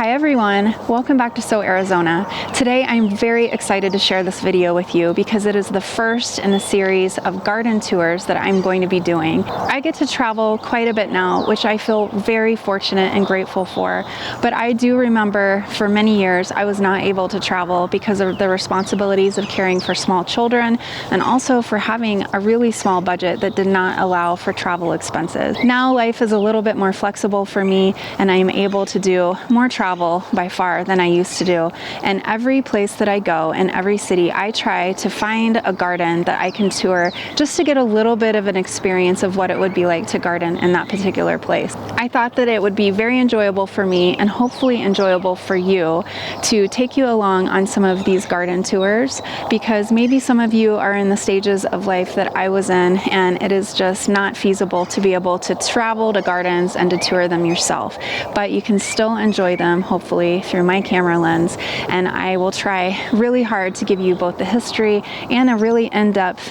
Hi everyone, welcome back to So Arizona. Today I'm very excited to share this video with you because it is the first in a series of garden tours that I'm going to be doing. I get to travel quite a bit now, which I feel very fortunate and grateful for, but I do remember for many years I was not able to travel because of the responsibilities of caring for small children and also for having a really small budget that did not allow for travel expenses. Now life is a little bit more flexible for me and I am able to do more travel by far than I used to do. And every place that I go in every city, I try to find a garden that I can tour just to get a little bit of an experience of what it would be like to garden in that particular place. I thought that it would be very enjoyable for me and hopefully enjoyable for you to take you along on some of these garden tours, because maybe some of you are in the stages of life that I was in and it is just not feasible to be able to travel to gardens and to tour them yourself. But you can still enjoy them hopefully through my camera lens, and I will try really hard to give you both the history and a really in-depth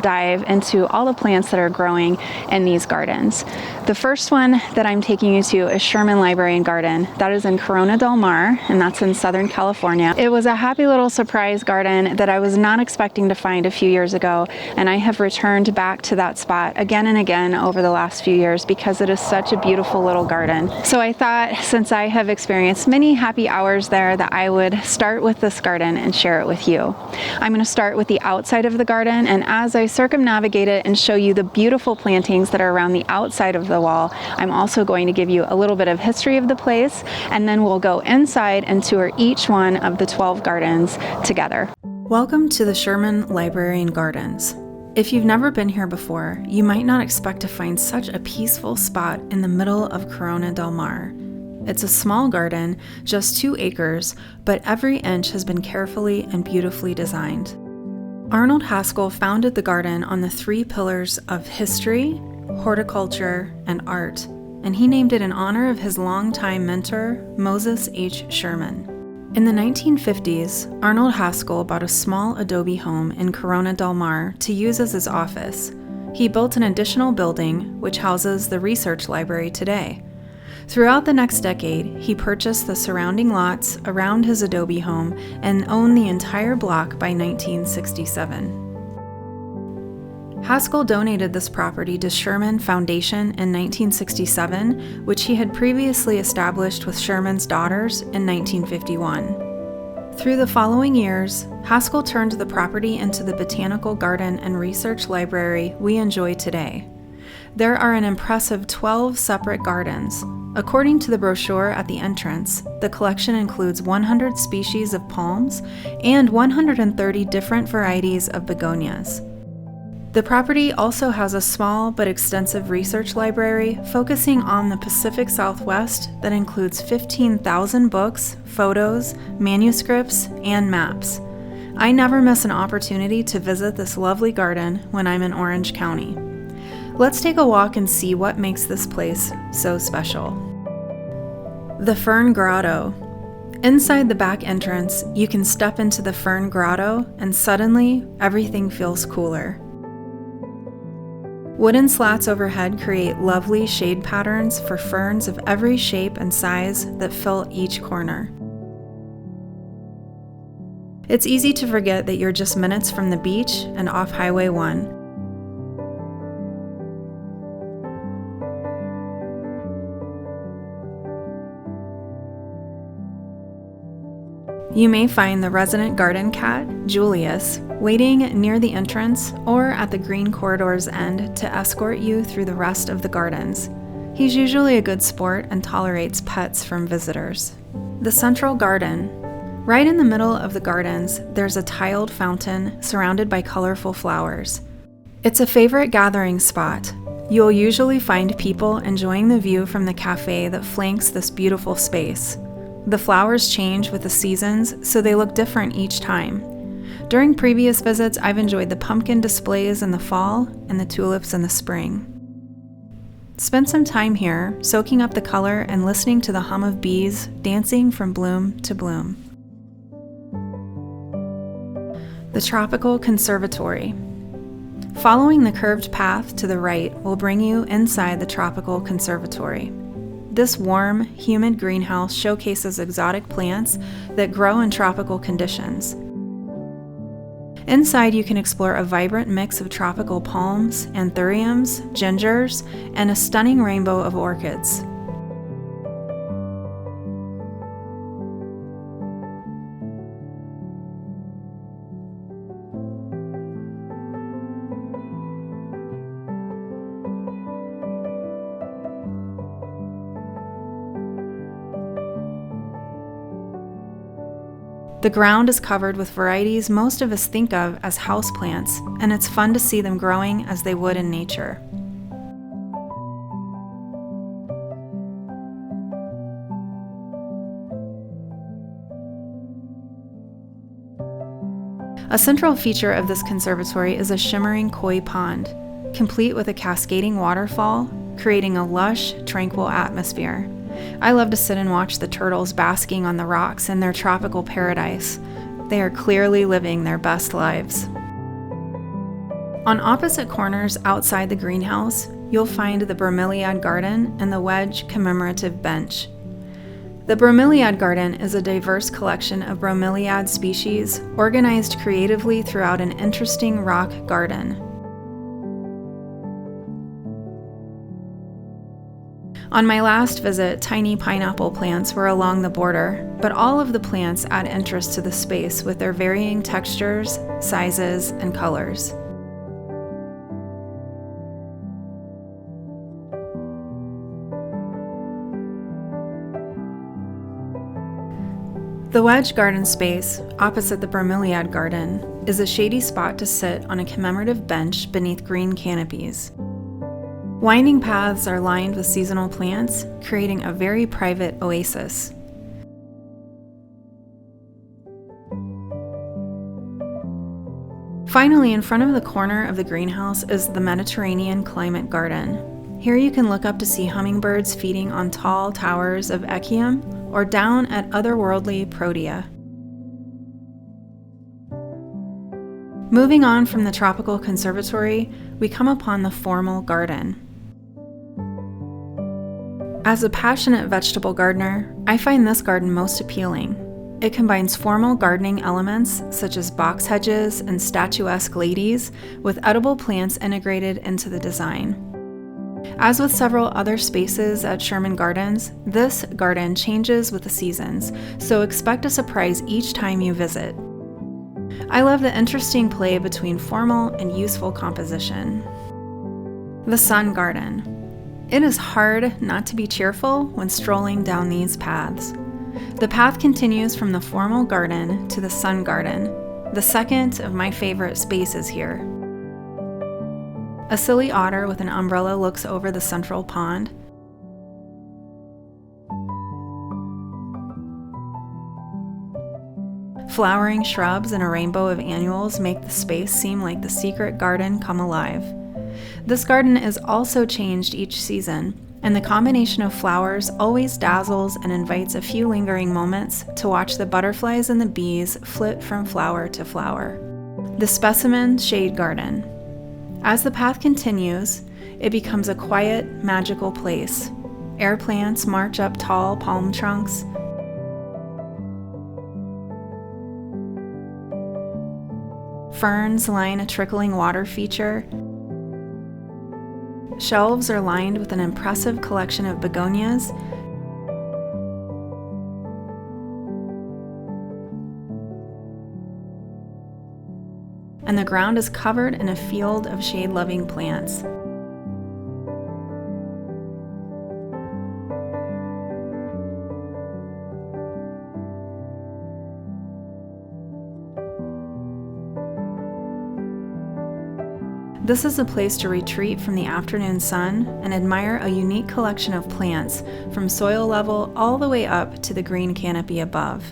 dive into all the plants that are growing in these gardens. The first one that I'm taking you to is Sherman Library and Garden. That is in Corona Del Mar, and that's in Southern California. It was a happy little surprise garden that I was not expecting to find a few years ago, and I have returned back to that spot again and again over the last few years because it is such a beautiful little garden. So I thought, since I have experienced many happy hours there, that I would start with this garden and share it with you. I'm going to start with the outside of the garden, and as I circumnavigate it and show you the beautiful plantings that are around the outside of the wall, I'm also going to give you a little bit of history of the place, and then we'll go inside and tour each one of the 12 gardens together. Welcome to the Sherman Library and Gardens. If you've never been here before, you might not expect to find such a peaceful spot in the middle of Corona Del Mar. It's a small garden, just 2 acres, but every inch has been carefully and beautifully designed. Arnold Haskell founded the garden on the 3 pillars of history, horticulture, and art, and he named it in honor of his longtime mentor, Moses H. Sherman. In the 1950s, Arnold Haskell bought a small adobe home in Corona Del Mar to use as his office. He built an additional building, which houses the research library today. Throughout the next decade, he purchased the surrounding lots around his adobe home and owned the entire block by 1967. Haskell donated this property to Sherman Foundation in 1967, which he had previously established with Sherman's daughters in 1951. Through the following years, Haskell turned the property into the botanical garden and research library we enjoy today. There are an impressive 12 separate gardens. According to the brochure at the entrance, the collection includes 100 species of palms and 130 different varieties of begonias. The property also has a small but extensive research library focusing on the Pacific Southwest that includes 15,000 books, photos, manuscripts, and maps. I never miss an opportunity to visit this lovely garden when I'm in Orange County. Let's take a walk and see what makes this place so special. The Fern Grotto. Inside the back entrance, you can step into the Fern Grotto and suddenly everything feels cooler. Wooden slats overhead create lovely shade patterns for ferns of every shape and size that fill each corner. It's easy to forget that you're just minutes from the beach and off Highway 1. You may find the resident garden cat, Julius, waiting near the entrance or at the green corridor's end to escort you through the rest of the gardens. He's usually a good sport and tolerates pets from visitors. The central garden. Right in the middle of the gardens, there's a tiled fountain surrounded by colorful flowers. It's a favorite gathering spot. You'll usually find people enjoying the view from the cafe that flanks this beautiful space. The flowers change with the seasons, so they look different each time. During previous visits, I've enjoyed the pumpkin displays in the fall and the tulips in the spring. Spend some time here, soaking up the color and listening to the hum of bees dancing from bloom to bloom. The Tropical Conservatory. Following the curved path to the right will bring you inside the Tropical Conservatory. This warm, humid greenhouse showcases exotic plants that grow in tropical conditions. Inside, you can explore a vibrant mix of tropical palms, anthuriums, gingers, and a stunning rainbow of orchids. The ground is covered with varieties most of us think of as houseplants, and it's fun to see them growing as they would in nature. A central feature of this conservatory is a shimmering koi pond, complete with a cascading waterfall, creating a lush, tranquil atmosphere. I love to sit and watch the turtles basking on the rocks in their tropical paradise. They are clearly living their best lives. On opposite corners outside the greenhouse, you'll find the Bromeliad garden and the wedge commemorative bench. The Bromeliad garden is a diverse collection of Bromeliad species organized creatively throughout an interesting rock garden. On my last visit, tiny pineapple plants were along the border, but all of the plants add interest to the space with their varying textures, sizes, and colors. The wedge garden space, opposite the Bromeliad garden, is a shady spot to sit on a commemorative bench beneath green canopies. Winding paths are lined with seasonal plants, creating a very private oasis. Finally, in front of the corner of the greenhouse is the Mediterranean climate garden. Here you can look up to see hummingbirds feeding on tall towers of echium or down at otherworldly protea. Moving on from the tropical conservatory, we come upon the formal garden. As a passionate vegetable gardener, I find this garden most appealing. It combines formal gardening elements such as box hedges and statuesque ladies with edible plants integrated into the design. As with several other spaces at Sherman Gardens, this garden changes with the seasons, so expect a surprise each time you visit. I love the interesting play between formal and useful composition. The sun garden. It is hard not to be cheerful when strolling down these paths. The path continues from the formal garden to the sun garden, the second of my favorite spaces here. A silly otter with an umbrella looks over the central pond. Flowering shrubs and a rainbow of annuals make the space seem like the secret garden come alive. This garden is also changed each season, and the combination of flowers always dazzles and invites a few lingering moments to watch the butterflies and the bees flit from flower to flower. The Specimen shade garden. As the path continues, it becomes a quiet, magical place. Air plants march up tall palm trunks. Ferns line a trickling water feature. Shelves are lined with an impressive collection of begonias. And the ground is covered in a field of shade-loving plants. This is a place to retreat from the afternoon sun and admire a unique collection of plants from soil level all the way up to the green canopy above.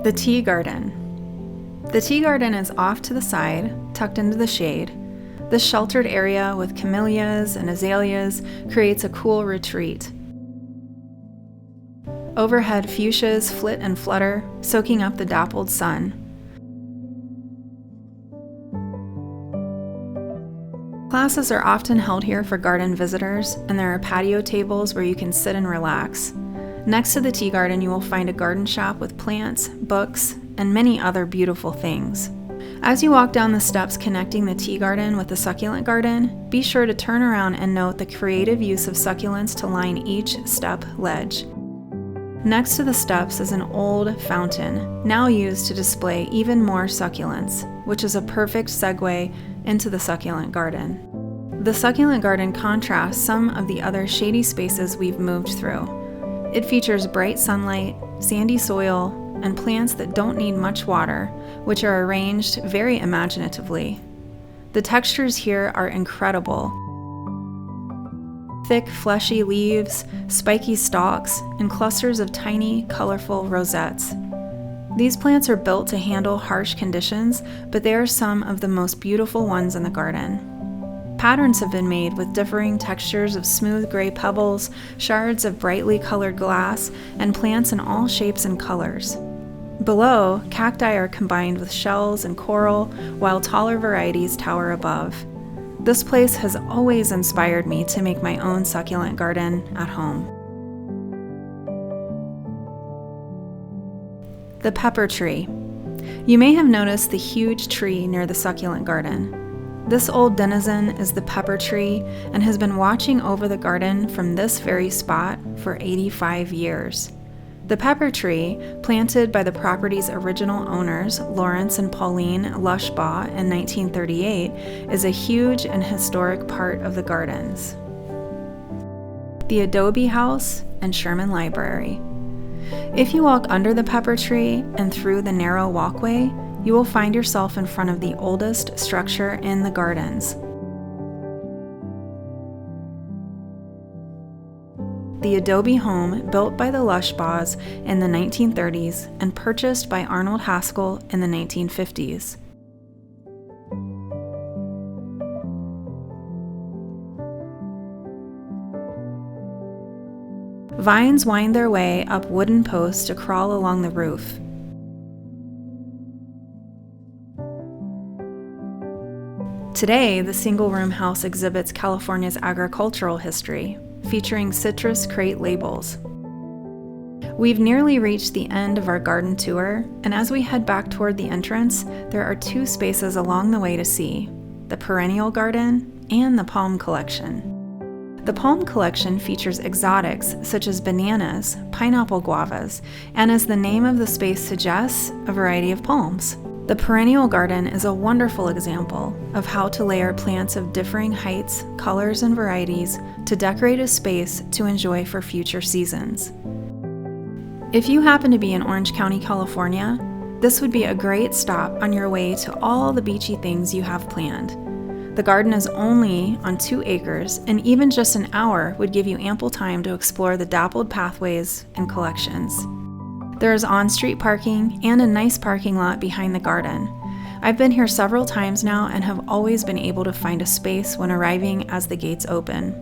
The tea garden. The tea garden is off to the side, tucked into the shade. This sheltered area with camellias and azaleas creates a cool retreat. Overhead, fuchsias flit and flutter, soaking up the dappled sun. Classes are often held here for garden visitors, and there are patio tables where you can sit and relax. Next to the tea garden, you will find a garden shop with plants, books, and many other beautiful things. As you walk down the steps connecting the tea garden with the succulent garden, be sure to turn around and note the creative use of succulents to line each step ledge. Next to the steps is an old fountain, now used to display even more succulents, which is a perfect segue into the succulent garden. The succulent garden contrasts some of the other shady spaces we've moved through. It features bright sunlight, sandy soil, and plants that don't need much water, which are arranged very imaginatively. The textures here are incredible. Thick, fleshy leaves, spiky stalks, and clusters of tiny, colorful rosettes. These plants are built to handle harsh conditions, but they are some of the most beautiful ones in the garden. Patterns have been made with differing textures of smooth gray pebbles, shards of brightly colored glass, and plants in all shapes and colors. Below, cacti are combined with shells and coral, while taller varieties tower above. This place has always inspired me to make my own succulent garden at home. The pepper tree. You may have noticed the huge tree near the succulent garden. This old denizen is the pepper tree and has been watching over the garden from this very spot for 85 years. The pepper tree, planted by the property's original owners, Lawrence and Pauline Lushbaugh in 1938, is a huge and historic part of the gardens. The Adobe House and Sherman Library. If you walk under the pepper tree and through the narrow walkway, you will find yourself in front of the oldest structure in the gardens. The adobe home built by the Lushbaughs in the 1930s and purchased by Arnold Haskell in the 1950s. Vines wind their way up wooden posts to crawl along the roof. Today, the single-room house exhibits California's agricultural history, featuring citrus crate labels. We've nearly reached the end of our garden tour, and as we head back toward the entrance, there are two spaces along the way to see: the perennial garden and the palm collection. The palm collection features exotics such as bananas, pineapple guavas, and as the name of the space suggests, a variety of palms. The perennial garden is a wonderful example of how to layer plants of differing heights, colors, and varieties to decorate a space to enjoy for future seasons. If you happen to be in Orange County, California, this would be a great stop on your way to all the beachy things you have planned. The garden is only on 2 acres, and even just an hour would give you ample time to explore the dappled pathways and collections. There is on-street parking and a nice parking lot behind the garden. I've been here several times now and have always been able to find a space when arriving as the gates open.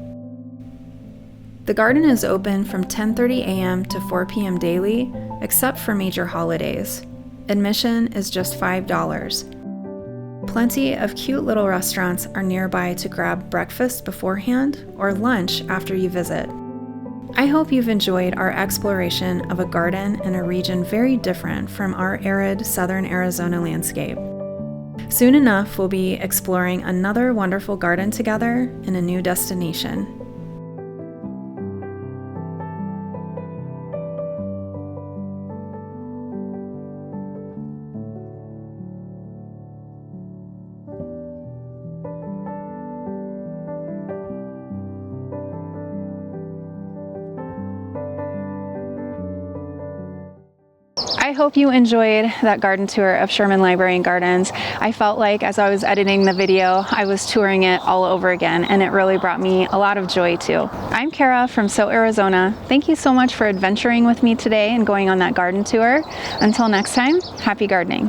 The garden is open from 10:30 a.m. to 4 p.m. daily, except for major holidays. Admission is just $5. Plenty of cute little restaurants are nearby to grab breakfast beforehand or lunch after you visit. I hope you've enjoyed our exploration of a garden in a region very different from our arid southern Arizona landscape. Soon enough, we'll be exploring another wonderful garden together in a new destination. I hope you enjoyed that garden tour of Sherman Library and Gardens. I felt like as I was editing the video, I was touring it all over again, and it really brought me a lot of joy too. I'm Kara from So, Arizona. Thank you so much for adventuring with me today and going on that garden tour. Until next time, happy gardening.